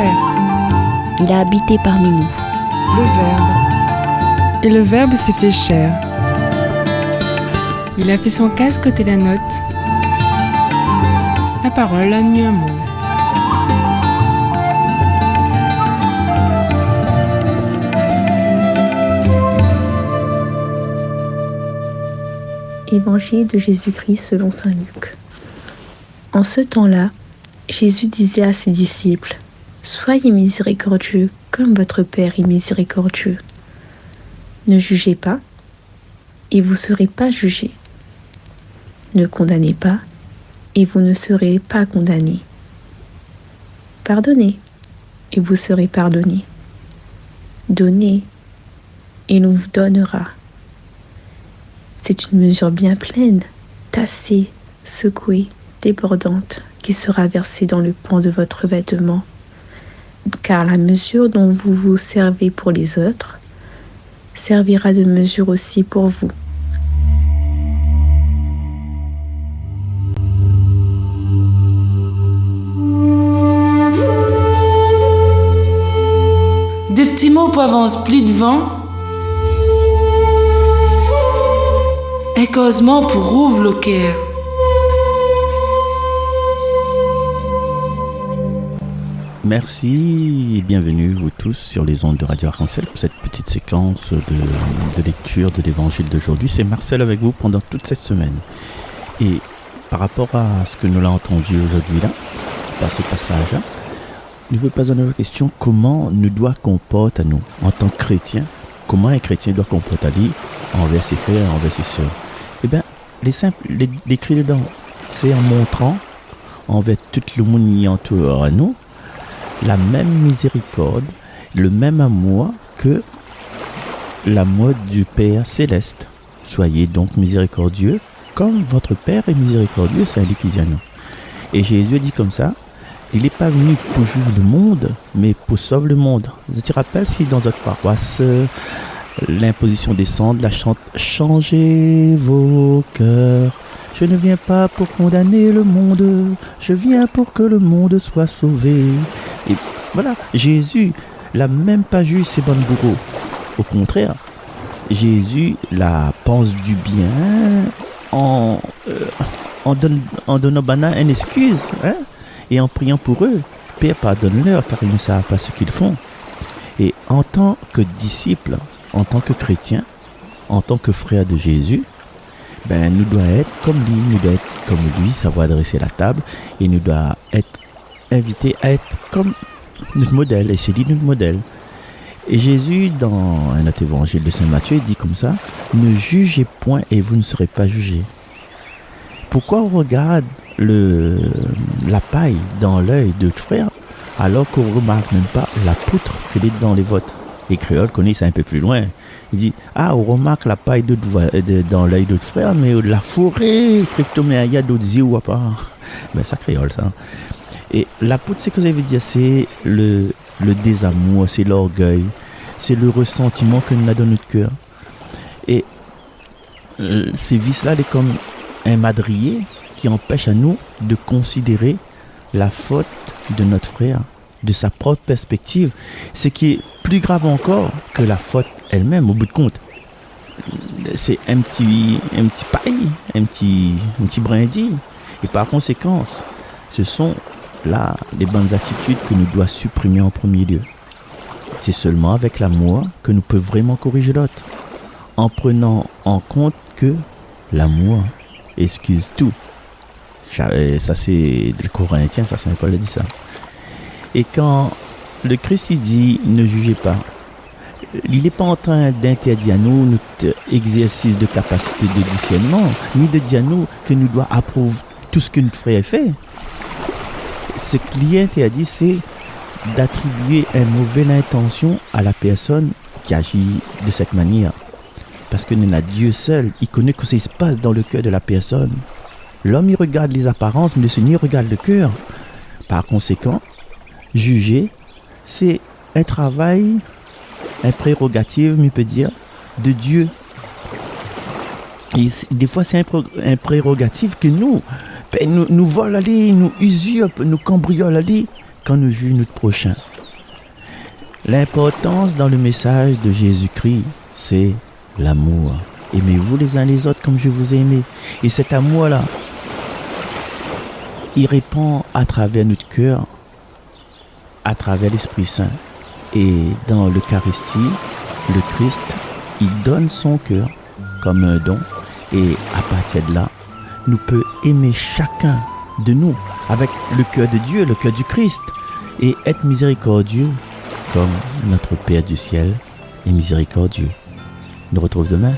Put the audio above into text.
chair. Il a habité parmi nous. Le Verbe. Et le Verbe s'est fait chair. Il a fait son casque côté la note. La parole a mis un mot. Évangile de Jésus-Christ selon saint Luc. En ce temps-là, Jésus disait à ses disciples : « Soyez miséricordieux comme votre Père est miséricordieux. Ne jugez pas, et vous ne serez pas jugés. Ne condamnez pas, et vous ne serez pas condamnés. Pardonnez, et vous serez pardonnés. Donnez, et l'on vous donnera. C'est une mesure bien pleine, tassée, secouée, débordante, qui sera versée dans le pan de votre vêtement. Car la mesure dont vous vous servez pour les autres servira de mesure aussi pour vous. » Des petits mots pour avance plus devant. Un causement pour ouvre le cœur. Merci et bienvenue vous tous sur les ondes de Radio Arc-en-Ciel pour cette petite séquence de lecture de l'évangile d'aujourd'hui. C'est Marcel avec vous pendant toute cette semaine. Et par rapport à ce que nous l'avons entendu aujourd'hui là, par ce passage-là, nous pouvons poser une question: comment nous doit comporter à nous en tant que chrétiens? Comment un chrétien doit comporter à lui envers ses frères et envers ses sœurs? Eh bien, l'écrit dedans, c'est en montrant envers tout le monde qui entoure à nous la même miséricorde, le même amour que l'amour du Père céleste. Soyez donc miséricordieux comme votre Père est miséricordieux, c'est lui qui dit à nous. Et Jésus dit comme ça: il n'est pas venu pour juger le monde, mais pour sauver le monde. Je te rappelle si dans notre paroisse, l'imposition des cendres, la chante « Changez vos cœurs ». Je ne viens pas pour condamner le monde, je viens pour que le monde soit sauvé. Et voilà, Jésus n'a même pas jugé ses bonnes bourreaux. Au contraire, Jésus la pense du bien en donnant une excuse, hein, et en priant pour eux. Père, pardonne-leur car ils ne savent pas ce qu'ils font. Et en tant que disciple, en tant que chrétien, en tant que frère de Jésus, nous devons être comme lui, nous devons être comme lui, savoir dresser la table, et nous devons être invités à être comme notre modèle, et c'est lui notre modèle. Et Jésus, dans un autre évangile de Saint Matthieu, il dit comme ça: ne jugez point et vous ne serez pas jugés. Pourquoi on regarde la paille dans l'œil de notre frère alors qu'on ne remarque même pas la poutre qu'il est dans les vôtres? Les créoles connaissent ça un peu plus loin. Il dit: ah, on remarque la paille dans l'œil d'autres frères, mais la forêt, il y a d'autres yeux ou pas. Ça créole ça. Et la poutre, c'est que ça veut dire, c'est le désamour, c'est l'orgueil, c'est le ressentiment que nous avons dans notre cœur. Et ces vices-là, c'est comme un madrier qui empêche à nous de considérer la faute de notre frère, de sa propre perspective, ce qui est plus grave encore que la faute elle-même au bout de compte. C'est un petit paille, un petit brindille. Et par conséquent, ce sont là les bonnes attitudes que nous devons supprimer en premier lieu. C'est seulement avec l'amour que nous pouvons vraiment corriger l'autre, en prenant en compte que l'amour excuse tout. Ça c'est le Corinthien, ça Saint Paul a dit ça. Et quand le Christ dit ne jugez pas, il n'est pas en train d'interdire à nous notre exercice de capacité de discernement, ni de dire à nous que nous devons approuver tout ce que notre frère fait. Ce qu'il interdit, c'est d'attribuer une mauvaise intention à la personne qui agit de cette manière. Parce que nous avons Dieu seul, il connaît ce qui se passe dans le cœur de la personne. L'homme, il regarde les apparences, mais le Seigneur regarde le cœur. Par conséquent, juger, c'est un travail, un prérogative, on peut dire, de Dieu. Et des fois, c'est un prérogative que nous volons aller, nous usurpons, nous cambriolons aller quand nous jugeons notre prochain. L'importance dans le message de Jésus-Christ, c'est l'amour. Aimez-vous les uns les autres comme je vous ai aimé. Et cet amour-là, il répand à travers notre cœur, à travers l'Esprit Saint. Et dans l'Eucharistie, le Christ, il donne son cœur comme un don. Et à partir de là, nous peut aimer chacun de nous avec le cœur de Dieu, le cœur du Christ. Et être miséricordieux comme notre Père du ciel est miséricordieux. On nous retrouve demain.